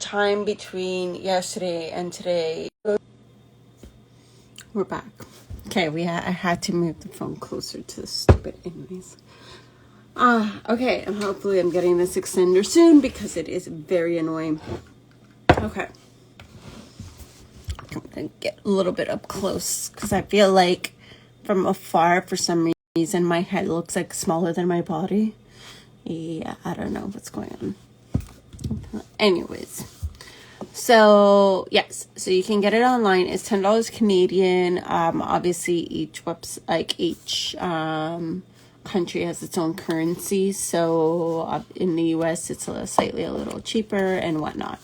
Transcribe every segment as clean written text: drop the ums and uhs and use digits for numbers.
time between yesterday and today. We're back. Okay, I had to move the phone closer to the stupid anyways. Okay, and hopefully I'm getting this extender soon because it is very annoying. Okay. I'm gonna get a little bit up close because I feel like from afar, for some reason, my head looks like smaller than my body. Yeah, I don't know what's going on. Anyways, so yes, so you can get it online. It's $10 Canadian. Obviously each country has its own currency. So in the US, it's slightly a little cheaper and whatnot.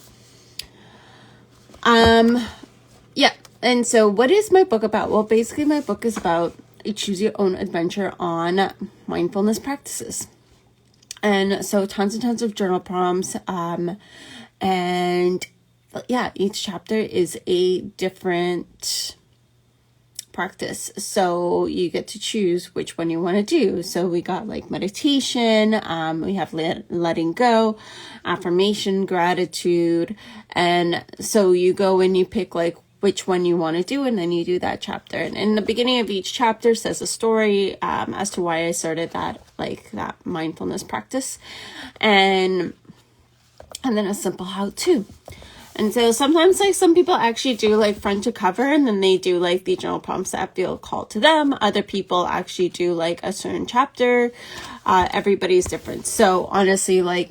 Yeah. And so what is my book about? Well, basically my book is about a choose your own adventure on mindfulness practices. And so tons and tons of journal prompts. And yeah, each chapter is a different practice. So you get to choose which one you want to do. So we got like meditation, we have letting go, affirmation, gratitude. And so you go and you pick like which one you want to do, and then you do that chapter. And in the beginning of each chapter says a story as to why I started that mindfulness practice, and then a simple how-to. And so sometimes like some people actually do like front to cover, and then they do like the journal prompts that feel called to them. Other people actually do like a certain chapter. Everybody's different. So honestly, like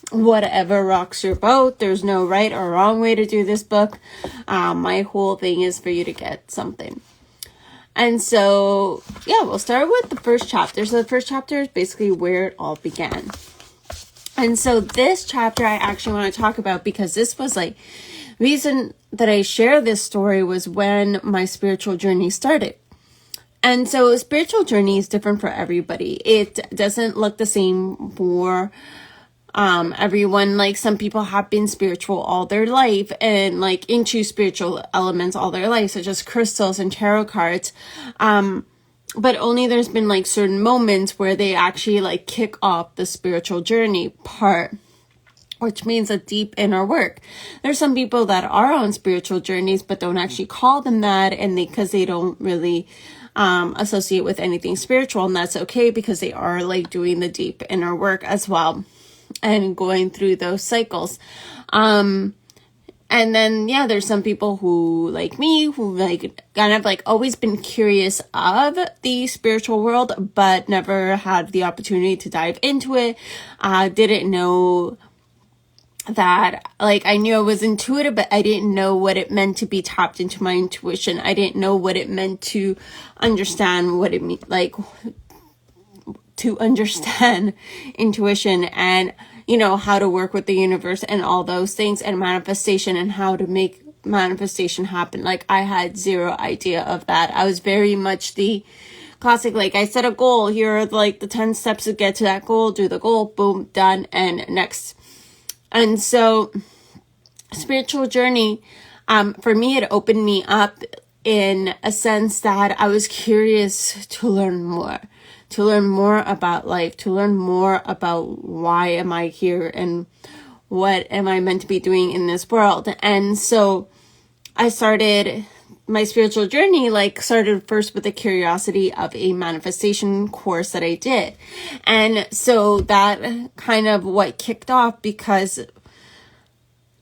whatever rocks your boat, there's no right or wrong way to do this book. My whole thing is for you to get something. And so yeah, we'll start with the first chapter. So the first chapter is basically where it all began. And so this chapter I actually want to talk about because this was like reason that I share this story was when my spiritual journey started. And so a spiritual journey is different for everybody. It doesn't look the same for everyone. Like some people have been spiritual all their life and like into spiritual elements all their life, such as crystals and tarot cards. But only there's been like certain moments where they actually like kick off the spiritual journey part, which means a deep inner work. There's some people that are on spiritual journeys, but don't actually call them that. And because they don't really, associate with anything spiritual, and that's okay because they are like doing the deep inner work as well and going through those cycles. And then, yeah, there's some people who, like me, who like kind of like always been curious of the spiritual world, but never had the opportunity to dive into it. Didn't know that, like, I knew I was intuitive, but I didn't know what it meant to be tapped into my intuition. I didn't know what it meant to understand what it mean, like, to understand intuition and, you know, how to work with the universe and all those things and manifestation and how to make manifestation happen. Like I had zero idea of that. I was very much the classic, like I set a goal. Here are like the 10 steps to get to that goal, do the goal, boom, done, and next. And so spiritual journey, for me, it opened me up in a sense that I was curious to learn more about life, to learn more about why am I here and what am I meant to be doing in this world. And so I started my spiritual journey, like started first with the curiosity of a manifestation course that I did. And so that kind of what kicked off, because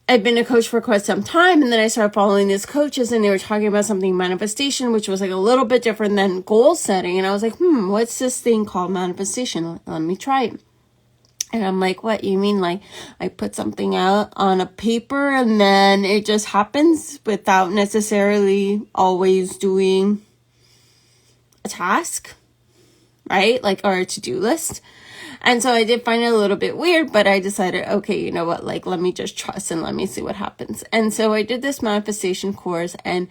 I've been a coach for quite some time, and then I started following these coaches and they were talking about something manifestation, which was like a little bit different than goal setting. And I was like, what's this thing called manifestation? Let me try it. And I'm like, what, you mean like I put something out on a paper and then it just happens without necessarily always doing a task, right? Like, or a to-do list. And so I did find it a little bit weird, but I decided, okay, you know what, like, let me just trust and let me see what happens. And so I did this manifestation course, and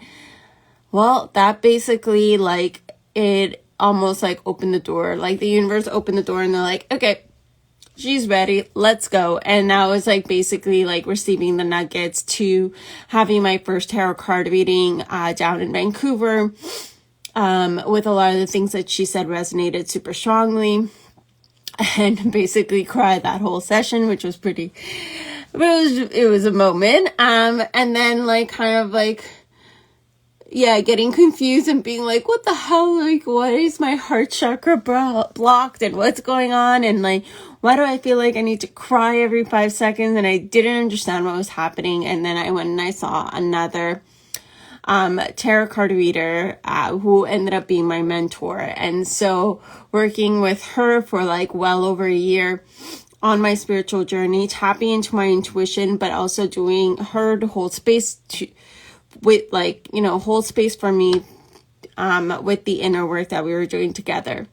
well, that basically, like, it almost like opened the door, like the universe opened the door and they're like, okay, she's ready, let's go. And that was like basically like receiving the nuggets to having my first tarot card reading down in Vancouver, with a lot of the things that she said resonated super strongly. And basically cried that whole session, which was pretty it was a moment. And then like kind of like, yeah, getting confused and being like, what the hell? Like, what is my heart chakra blocked and what's going on? And like, why do I feel like I need to cry every 5 seconds? And I didn't understand what was happening. And then I went and I saw another tarot card reader who ended up being my mentor. And so working with her for like well over a year on my spiritual journey, tapping into my intuition, but also doing her to hold space with like, you know, hold space for me with the inner work that we were doing together.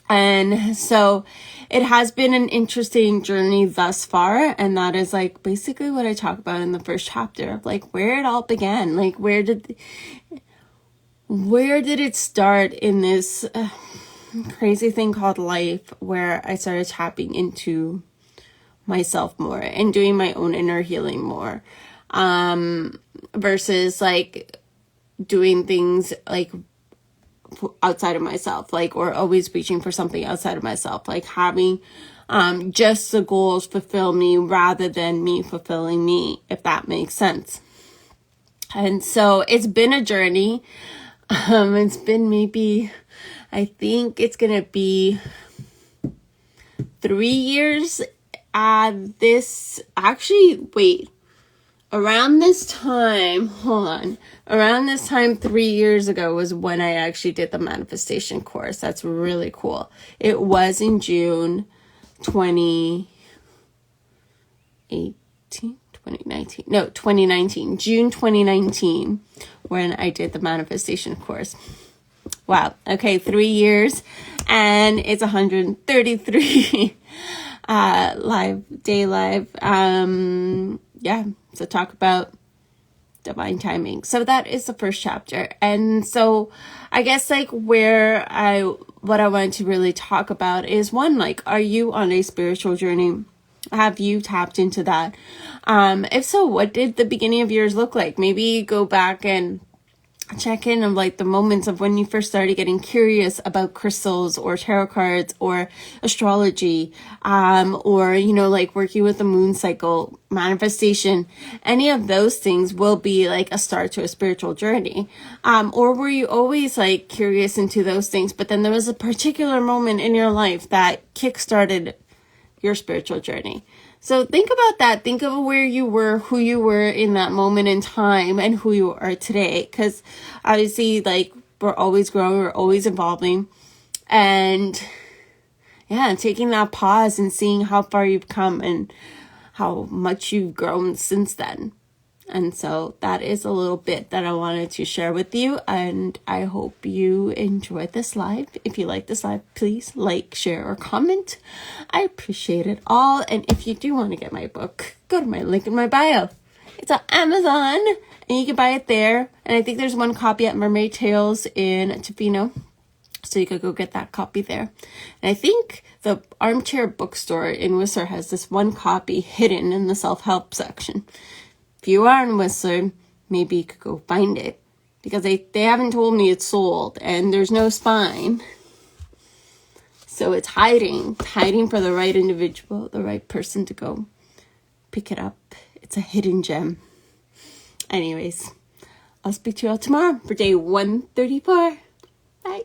And so it has been an interesting journey thus far. And that is like basically what I talk about in the first chapter of like where it all began. Like where did it start in this crazy thing called life, where I started tapping into myself more and doing my own inner healing more, versus like doing things like outside of myself, like, or always reaching for something outside of myself, like having just the goals fulfill me rather than me fulfilling me, if that makes sense. And so it's been a journey. It's been maybe, I think it's gonna be 3 years this, actually, wait, around this time, around this time 3 years ago was when I actually did the manifestation course. That's really cool. It was in June 2019, June 2019, when I did the manifestation course. Wow. Okay, 3 years, and it's 133 live. Yeah, so talk about divine timing. So that is the first chapter. And so I guess like what I wanted to really talk about is, one, like, are you on a spiritual journey? Have you tapped into that? If so, what did the beginning of yours look like? Maybe go back and check in of like the moments of when you first started getting curious about crystals or tarot cards or astrology, or, you know, like working with the moon cycle, manifestation. Any of those things will be like a start to a spiritual journey. Or were you always like curious into those things, but then there was a particular moment in your life that kickstarted your spiritual journey? So think about that. Think of where you were, who you were in that moment in time, and who you are today. Because obviously, like, we're always growing, we're always evolving. And yeah, taking that pause and seeing how far you've come and how much you've grown since then. And so that is a little bit that I wanted to share with you. And I hope you enjoyed this live. If you like this live, please like, share, or comment. I appreciate it all. And if you do want to get my book, go to my link in my bio. It's on Amazon and you can buy it there. And I think there's one copy at Mermaid Tales in Tofino, so you could go get that copy there. And I think the Armchair Bookstore in Whistler has this one copy hidden in the self-help section. If you are in Whistler, maybe you could go find it, because they haven't told me it's sold and there's no spine. So it's hiding for the right individual, the right person to go pick it up. It's a hidden gem. Anyways, I'll speak to you all tomorrow for day 134. Bye.